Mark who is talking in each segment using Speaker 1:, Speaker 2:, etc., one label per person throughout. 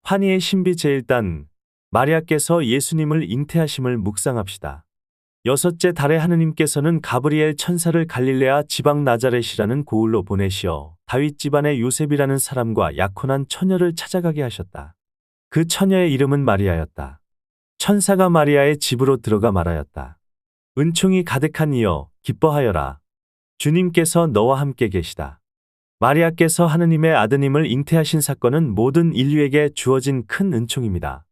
Speaker 1: 환희의 신비 제1단 마리아께서 예수님을 잉태하심을 묵상합시다. 여섯째 달에 하느님께서는 가브리엘 천사를 갈릴레아 지방 나자렛이라는 고을로 보내시어 다윗 집안의 요셉이라는 사람과 약혼한 처녀를 찾아가게 하셨다. 그 처녀의 이름은 마리아였다. 천사가 마리아의 집으로 들어가 말하였다. 은총이 가득한 이여 기뻐하여라. 주님께서 너와 함께 계시다. 마리아께서 하느님의 아드님을 잉태하신 사건은 모든 인류에게 주어진 큰 은총입니다.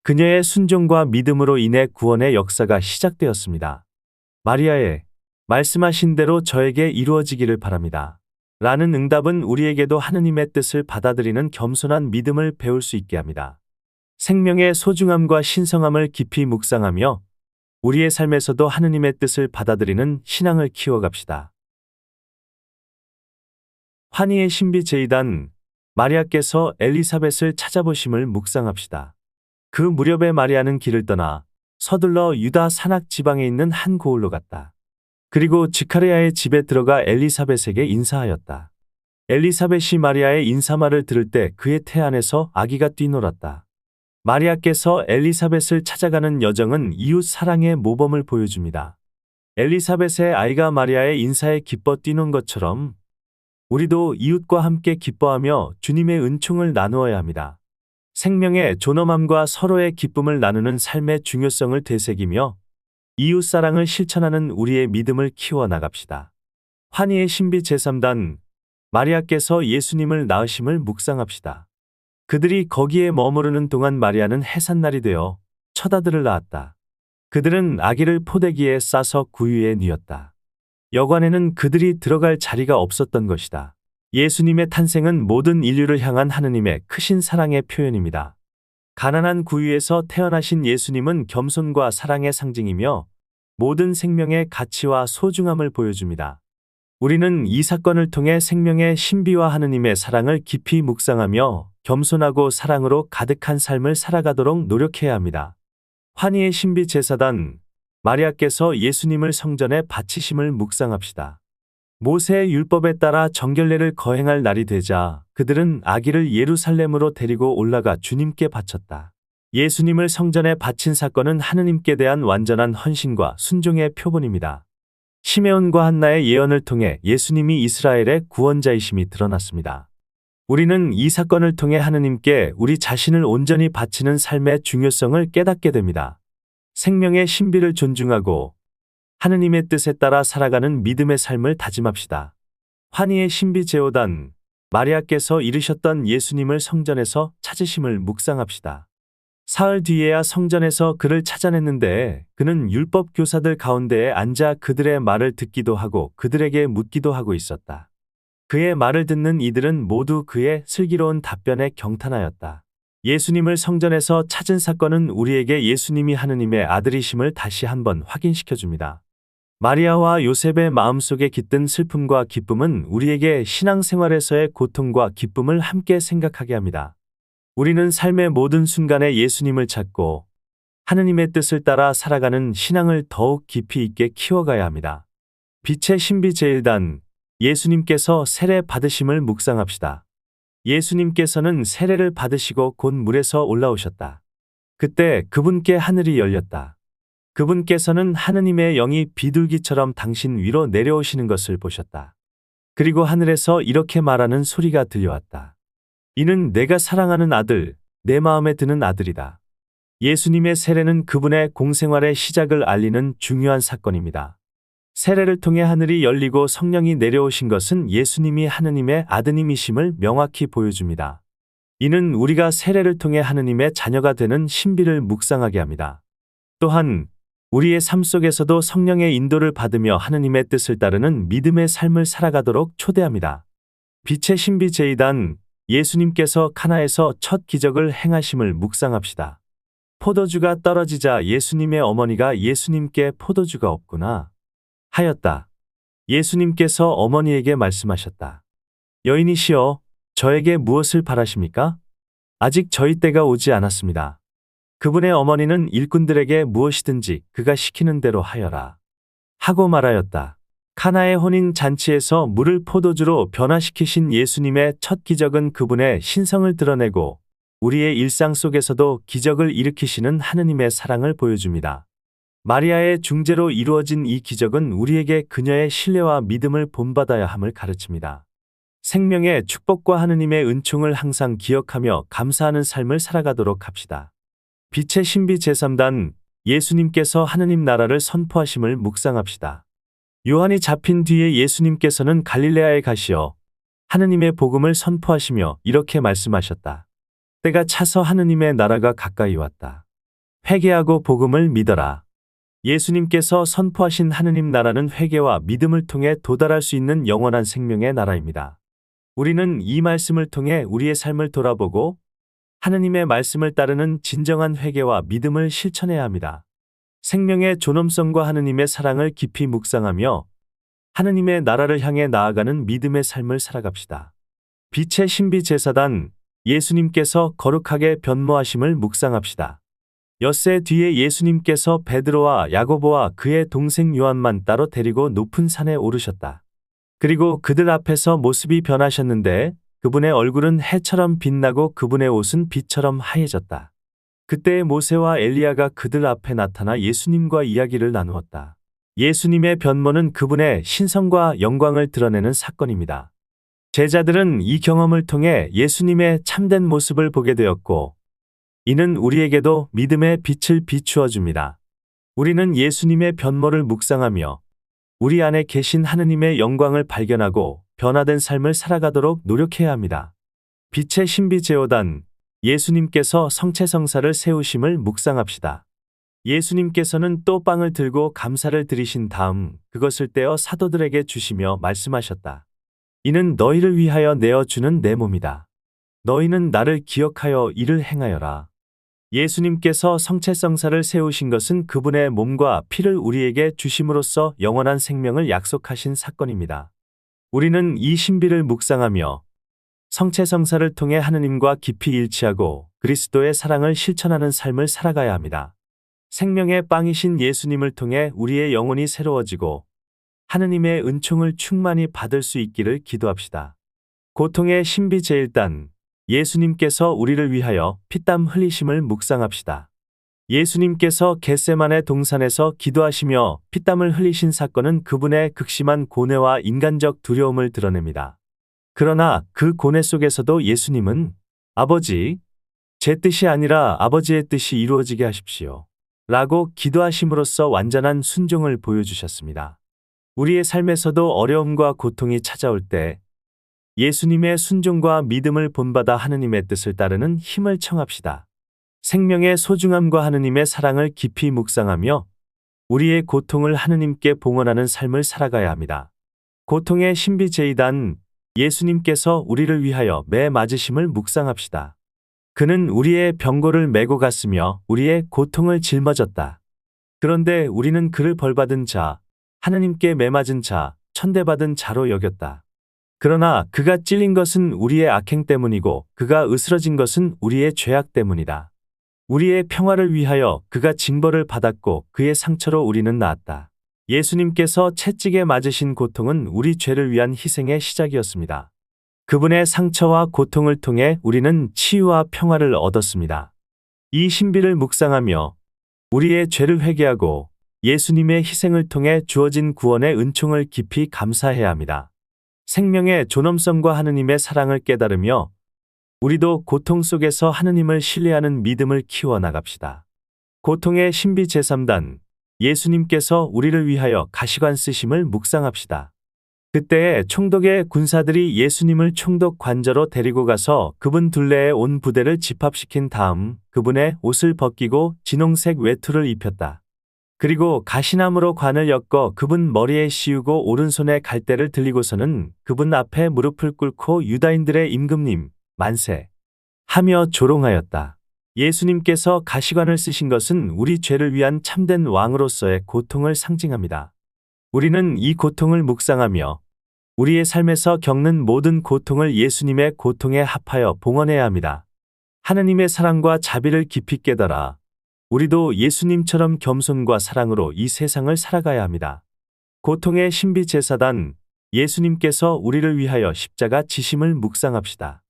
Speaker 1: 그녀의 순종과 믿음으로 인해 구원의 역사가 시작되었습니다. 마리아의 말씀하신 대로 저에게 이루어지기를 바랍니다. 라는 응답은 우리에게도 하느님의 뜻을 받아들이는 겸손한 믿음을 배울 수 있게 합니다. 생명의 소중함과 신성함을 깊이 묵상하며 우리의 삶에서도 하느님의 뜻을 받아들이는 신앙을 키워갑시다. 환희의 신비 제2단 마리아께서 엘리사벳을 찾아보심을 묵상합시다. 그 무렵에 마리아는 길을 떠나 서둘러 유다 산악 지방에 있는 한 고을로 갔다. 그리고 지카르야의 집에 들어가 엘리사벳에게 인사하였다. 엘리사벳이 마리아의 인사말을 들을 때 그의 태 안에서 아기가 뛰놀았다. 마리아께서 엘리사벳을 찾아가는 여정은 이웃 사랑의 모범을 보여줍니다. 엘리사벳의 아이가 마리아의 인사에 기뻐 뛰논 것처럼 우리도 이웃과 함께 기뻐하며 주님의 은총을 나누어야 합니다. 생명의 존엄함과 서로의 기쁨을 나누는 삶의 중요성을 되새기며 이웃 사랑을 실천하는 우리의 믿음을 키워 나갑시다. 환희의 신비 제3단 마리아께서 예수님을 낳으심을 묵상합시다. 그들이 거기에 머무르는 동안 마리아는 해산날이 되어 첫 아들을 낳았다. 그들은 아기를 포대기에 싸서 구유에 뉘었다. 여관에는 그들이 들어갈 자리가 없었던 것이다. 예수님의 탄생은 모든 인류를 향한 하느님의 크신 사랑의 표현입니다. 가난한 구유에서 태어나신 예수님은 겸손과 사랑의 상징이며 모든 생명의 가치와 소중함을 보여줍니다. 우리는 이 사건을 통해 생명의 신비와 하느님의 사랑을 깊이 묵상하며 겸손하고 사랑으로 가득한 삶을 살아가도록 노력해야 합니다. 환희의 신비 제4단 마리아께서 예수님을 성전에 바치심을 묵상합시다. 모세의 율법에 따라 정결례를 거행할 날이 되자 그들은 아기를 예루살렘으로 데리고 올라가 주님께 바쳤다. 예수님을 성전에 바친 사건은 하느님께 대한 완전한 헌신과 순종의 표본입니다. 시메온과 한나의 예언을 통해 예수님이 이스라엘의 구원자이심이 드러났습니다. 우리는 이 사건을 통해 하느님께 우리 자신을 온전히 바치는 삶의 중요성을 깨닫게 됩니다. 생명의 신비를 존중하고 하느님의 뜻에 따라 살아가는 믿음의 삶을 다짐합시다. 환희의 신비 제5단 마리아께서 이르셨던 예수님을 성전에서 찾으심을 묵상합시다. 사흘 뒤에야 성전에서 그를 찾아냈는데 그는 율법 교사들 가운데에 앉아 그들의 말을 듣기도 하고 그들에게 묻기도 하고 있었다. 그의 말을 듣는 이들은 모두 그의 슬기로운 답변에 경탄하였다. 예수님을 성전에서 찾은 사건은 우리에게 예수님이 하느님의 아들이심을 다시 한번 확인시켜줍니다. 마리아와 요셉의 마음속에 깃든 슬픔과 기쁨은 우리에게 신앙생활에서의 고통과 기쁨을 함께 생각하게 합니다. 우리는 삶의 모든 순간에 예수님을 찾고 하느님의 뜻을 따라 살아가는 신앙을 더욱 깊이 있게 키워가야 합니다. 빛의 신비 제1단 예수님께서 세례 받으심을 묵상합시다. 예수님께서는 세례를 받으시고 곧 물에서 올라오셨다. 그때 그분께 하늘이 열렸다. 그분께서는 하느님의 영이 비둘기처럼 당신 위로 내려오시는 것을 보셨다. 그리고 하늘에서 이렇게 말하는 소리가 들려왔다. 이는 내가 사랑하는 아들, 내 마음에 드는 아들이다. 예수님의 세례는 그분의 공생활의 시작을 알리는 중요한 사건입니다. 세례를 통해 하늘이 열리고 성령이 내려오신 것은 예수님이 하느님의 아드님이심을 명확히 보여줍니다. 이는 우리가 세례를 통해 하느님의 자녀가 되는 신비를 묵상하게 합니다. 또한 우리의 삶 속에서도 성령의 인도를 받으며 하느님의 뜻을 따르는 믿음의 삶을 살아가도록 초대합니다. 빛의 신비 제2단 예수님께서 카나에서 첫 기적을 행하심을 묵상합시다. 포도주가 떨어지자 예수님의 어머니가 예수님께 포도주가 없구나 하였다. 예수님께서 어머니에게 말씀하셨다. 여인이시여, 저에게 무엇을 바라십니까? 아직 저희 때가 오지 않았습니다. 그분의 어머니는 일꾼들에게 무엇이든지 그가 시키는 대로 하여라 하고 말하였다. 카나의 혼인 잔치에서 물을 포도주로 변화시키신 예수님의 첫 기적은 그분의 신성을 드러내고 우리의 일상 속에서도 기적을 일으키시는 하느님의 사랑을 보여줍니다. 마리아의 중재로 이루어진 이 기적은 우리에게 그녀의 신뢰와 믿음을 본받아야 함을 가르칩니다. 생명의 축복과 하느님의 은총을 항상 기억하며 감사하는 삶을 살아가도록 합시다. 빛의 신비 제3단 예수님께서 하느님 나라를 선포하심을 묵상합시다. 요한이 잡힌 뒤에 예수님께서는 갈릴레아에 가시어 하느님의 복음을 선포하시며 이렇게 말씀하셨다. 때가 차서 하느님의 나라가 가까이 왔다. 회개하고 복음을 믿어라. 예수님께서 선포하신 하느님 나라는 회개와 믿음을 통해 도달할 수 있는 영원한 생명의 나라입니다. 우리는 이 말씀을 통해 우리의 삶을 돌아보고 하느님의 말씀을 따르는 진정한 회개와 믿음을 실천해야 합니다. 생명의 존엄성과 하느님의 사랑을 깊이 묵상하며 하느님의 나라를 향해 나아가는 믿음의 삶을 살아갑시다. 빛의 신비 제사단 예수님께서 거룩하게 변모하심을 묵상합시다. 엿새 뒤에 예수님께서 베드로와 야고보와 그의 동생 요한만 따로 데리고 높은 산에 오르셨다. 그리고 그들 앞에서 모습이 변하셨는데 그분의 얼굴은 해처럼 빛나고 그분의 옷은 빛처럼 하얘졌다. 그때 모세와 엘리야가 그들 앞에 나타나 예수님과 이야기를 나누었다. 예수님의 변모는 그분의 신성과 영광을 드러내는 사건입니다. 제자들은 이 경험을 통해 예수님의 참된 모습을 보게 되었고 이는 우리에게도 믿음의 빛을 비추어 줍니다. 우리는 예수님의 변모를 묵상하며 우리 안에 계신 하느님의 영광을 발견하고 변화된 삶을 살아가도록 노력해야 합니다. 빛의 신비 제5단 예수님께서 성체성사를 세우심을 묵상합시다. 예수님께서는 또 빵을 들고 감사를 드리신 다음 그것을 떼어 사도들에게 주시며 말씀하셨다. 이는 너희를 위하여 내어주는 내 몸이다. 너희는 나를 기억하여 이를 행하여라. 예수님께서 성체성사를 세우신 것은 그분의 몸과 피를 우리에게 주심으로써 영원한 생명을 약속하신 사건입니다. 우리는 이 신비를 묵상하며 성체성사를 통해 하느님과 깊이 일치하고 그리스도의 사랑을 실천하는 삶을 살아가야 합니다. 생명의 빵이신 예수님을 통해 우리의 영혼이 새로워지고 하느님의 은총을 충만히 받을 수 있기를 기도합시다. 고통의 신비 제1단 예수님께서 우리를 위하여 피땀 흘리심을 묵상합시다. 예수님께서 겟세마네 동산에서 기도하시며 피땀을 흘리신 사건은 그분의 극심한 고뇌와 인간적 두려움을 드러냅니다. 그러나 그 고뇌 속에서도 예수님은 아버지, 제 뜻이 아니라 아버지의 뜻이 이루어지게 하십시오. 라고 기도하심으로써 완전한 순종을 보여주셨습니다. 우리의 삶에서도 어려움과 고통이 찾아올 때 예수님의 순종과 믿음을 본받아 하느님의 뜻을 따르는 힘을 청합시다. 생명의 소중함과 하느님의 사랑을 깊이 묵상하며 우리의 고통을 하느님께 봉헌하는 삶을 살아가야 합니다. 고통의 신비 제2단 예수님께서 우리를 위하여 매 맞으심을 묵상합시다. 그는 우리의 병고를 메고 갔으며 우리의 고통을 짊어졌다. 그런데 우리는 그를 벌받은 자, 하느님께 매맞은 자, 천대받은 자로 여겼다. 그러나 그가 찔린 것은 우리의 악행 때문이고 그가 으스러진 것은 우리의 죄악 때문이다. 우리의 평화를 위하여 그가 징벌을 받았고 그의 상처로 우리는 나았다. 예수님께서 채찍에 맞으신 고통은 우리 죄를 위한 희생의 시작이었습니다. 그분의 상처와 고통을 통해 우리는 치유와 평화를 얻었습니다. 이 신비를 묵상하며 우리의 죄를 회개하고 예수님의 희생을 통해 주어진 구원의 은총을 깊이 감사해야 합니다. 생명의 존엄성과 하느님의 사랑을 깨달으며 우리도 고통 속에서 하느님을 신뢰하는 믿음을 키워나갑시다. 고통의 신비 제3단 예수님께서 우리를 위하여 가시관 쓰심을 묵상합시다. 그때에 총독의 군사들이 예수님을 총독 관저로 데리고 가서 그분 둘레에 온 부대를 집합시킨 다음 그분의 옷을 벗기고 진홍색 외투를 입혔다. 그리고 가시나무로 관을 엮어 그분 머리에 씌우고 오른손에 갈대를 들리고서는 그분 앞에 무릎을 꿇고 유다인들의 임금님 만세 하며 조롱하였다. 예수님께서 가시관을 쓰신 것은 우리 죄를 위한 참된 왕으로서의 고통을 상징합니다. 우리는 이 고통을 묵상하며 우리의 삶에서 겪는 모든 고통을 예수님의 고통에 합하여 봉헌해야 합니다. 하느님의 사랑과 자비를 깊이 깨달아 우리도 예수님처럼 겸손과 사랑으로 이 세상을 살아가야 합니다. 고통의 신비 제사단 예수님께서 우리를 위하여 십자가 지심을 묵상합시다.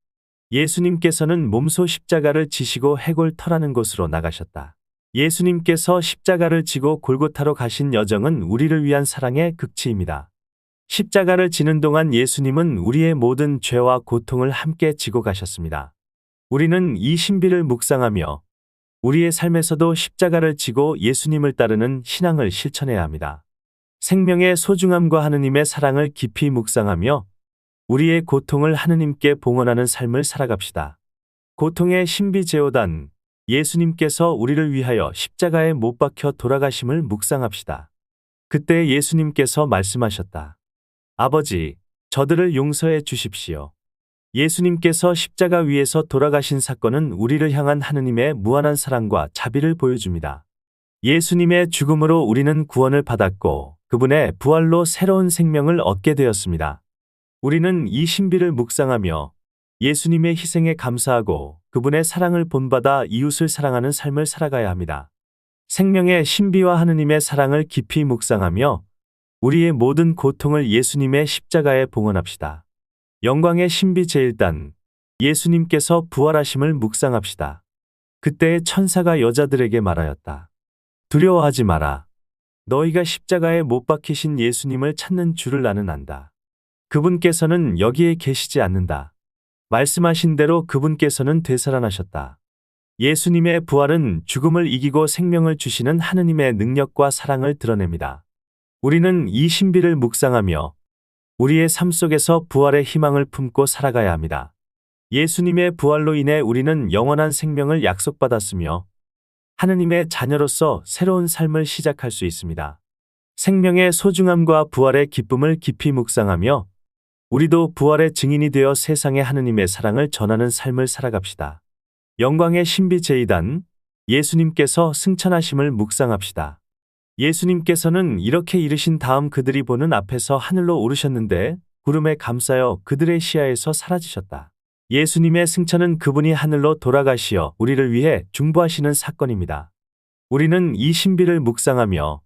Speaker 1: 예수님께서는 몸소 십자가를 지시고 해골 터라는 곳으로 나가셨다. 예수님께서 십자가를 지고 골고타로 가신 여정은 우리를 위한 사랑의 극치입니다. 십자가를 지는 동안 예수님은 우리의 모든 죄와 고통을 함께 지고 가셨습니다. 우리는 이 신비를 묵상하며 우리의 삶에서도 십자가를 지고 예수님을 따르는 신앙을 실천해야 합니다. 생명의 소중함과 하느님의 사랑을 깊이 묵상하며 우리의 고통을 하느님께 봉헌하는 삶을 살아갑시다. 고통의 신비 제오단, 예수님께서 우리를 위하여 십자가에 못 박혀 돌아가심을 묵상합시다. 그때 예수님께서 말씀하셨다. 아버지, 저들을 용서해 주십시오. 예수님께서 십자가 위에서 돌아가신 사건은 우리를 향한 하느님의 무한한 사랑과 자비를 보여줍니다. 예수님의 죽음으로 우리는 구원을 받았고 그분의 부활로 새로운 생명을 얻게 되었습니다. 우리는 이 신비를 묵상하며 예수님의 희생에 감사하고 그분의 사랑을 본받아 이웃을 사랑하는 삶을 살아가야 합니다. 생명의 신비와 하느님의 사랑을 깊이 묵상하며 우리의 모든 고통을 예수님의 십자가에 봉헌합시다. 영광의 신비 제1단, 예수님께서 부활하심을 묵상합시다. 그때 천사가 여자들에게 말하였다. 두려워하지 마라. 너희가 십자가에 못 박히신 예수님을 찾는 줄을 나는 안다. 그분께서는 여기에 계시지 않는다. 말씀하신 대로 그분께서는 되살아나셨다. 예수님의 부활은 죽음을 이기고 생명을 주시는 하느님의 능력과 사랑을 드러냅니다. 우리는 이 신비를 묵상하며 우리의 삶 속에서 부활의 희망을 품고 살아가야 합니다. 예수님의 부활로 인해 우리는 영원한 생명을 약속받았으며 하느님의 자녀로서 새로운 삶을 시작할 수 있습니다. 생명의 소중함과 부활의 기쁨을 깊이 묵상하며 우리도 부활의 증인이 되어 세상에 하느님의 사랑을 전하는 삶을 살아갑시다. 영광의 신비 제2단, 예수님께서 승천하심을 묵상합시다. 예수님께서는 이렇게 이르신 다음 그들이 보는 앞에서 하늘로 오르셨는데 구름에 감싸여 그들의 시야에서 사라지셨다. 예수님의 승천은 그분이 하늘로 돌아가시어 우리를 위해 중보하시는 사건입니다. 우리는 이 신비를 묵상하며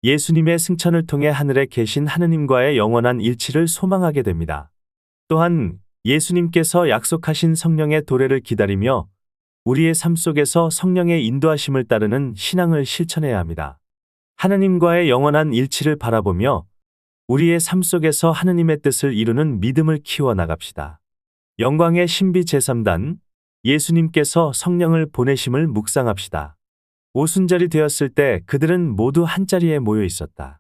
Speaker 1: 예수님의 승천을 통해 하늘에 계신 하느님과의 영원한 일치를 소망하게 됩니다. 또한 예수님께서 약속하신 성령의 도래를 기다리며 우리의 삶 속에서 성령의 인도하심을 따르는 신앙을 실천해야 합니다. 하느님과의 영원한 일치를 바라보며 우리의 삶 속에서 하느님의 뜻을 이루는 믿음을 키워 나갑시다. 영광의 신비 제3단, 예수님께서 성령을 보내심을 묵상합시다. 오순절이 되었을 때 그들은 모두 한자리에 모여 있었다.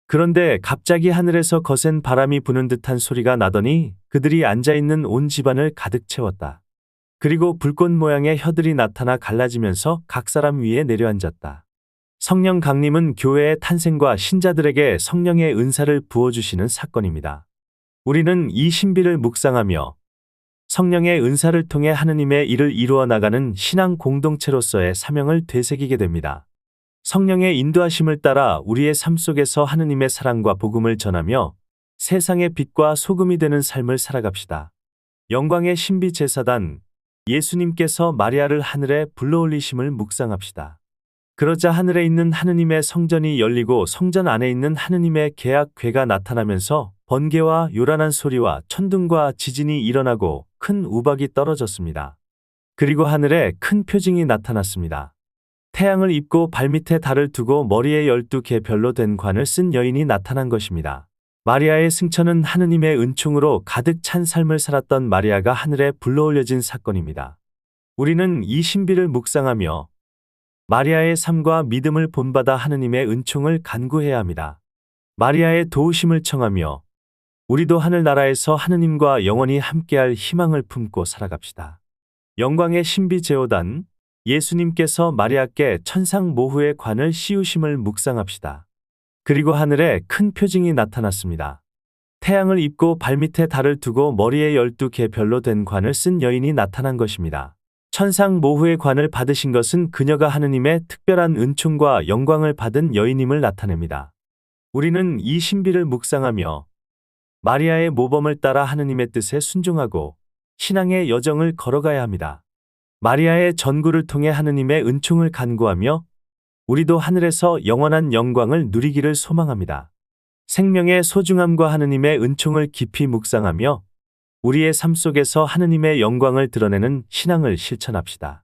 Speaker 1: 그런데 갑자기 하늘에서 거센 바람이 부는 듯한 소리가 나더니 그들이 앉아있는 온 집안을 가득 채웠다. 그리고 불꽃 모양의 혀들이 나타나 갈라지면서 각 사람 위에 내려앉았다. 성령 강림은 교회의 탄생과 신자들에게 성령의 은사를 부어주시는 사건입니다. 우리는 이 신비를 묵상하며 성령의 은사를 통해 하느님의 일을 이루어 나가는 신앙 공동체로서의 사명을 되새기게 됩니다. 성령의 인도하심을 따라 우리의 삶 속에서 하느님의 사랑과 복음을 전하며 세상의 빛과 소금이 되는 삶을 살아갑시다. 영광의 신비 제4단, 예수님께서 마리아를 하늘에 불러올리심을 묵상합시다. 그러자 하늘에 있는 하느님의 성전이 열리고 성전 안에 있는 하느님의 계약 궤가 나타나면서 번개와 요란한 소리와 천둥과 지진이 일어나고 큰 우박이 떨어졌습니다. 그리고 하늘에 큰 표징이 나타났습니다. 태양을 입고 발밑에 달을 두고 머리에 12개 별로 된 관을 쓴 여인이 나타난 것입니다. 마리아의 승천은 하느님의 은총으로 가득 찬 삶을 살았던 마리아가 하늘에 불러올려진 사건입니다. 우리는 이 신비를 묵상하며 마리아의 삶과 믿음을 본받아 하느님의 은총을 간구해야 합니다. 마리아의 도우심을 청하며 우리도 하늘나라에서 하느님과 영원히 함께할 희망을 품고 살아갑시다. 영광의 신비 제5단, 예수님께서 마리아께 천상 모후의 관을 씌우심을 묵상합시다. 그리고 하늘에 큰 표징이 나타났습니다. 태양을 입고 발밑에 달을 두고 머리에 12개 별로 된 관을 쓴 여인이 나타난 것입니다. 천상 모후의 관을 받으신 것은 그녀가 하느님의 특별한 은총과 영광을 받은 여인임을 나타냅니다. 우리는 이 신비를 묵상하며 마리아의 모범을 따라 하느님의 뜻에 순종하고 신앙의 여정을 걸어가야 합니다. 마리아의 전구를 통해 하느님의 은총을 간구하며 우리도 하늘에서 영원한 영광을 누리기를 소망합니다. 생명의 소중함과 하느님의 은총을 깊이 묵상하며 우리의 삶 속에서 하느님의 영광을 드러내는 신앙을 실천합시다.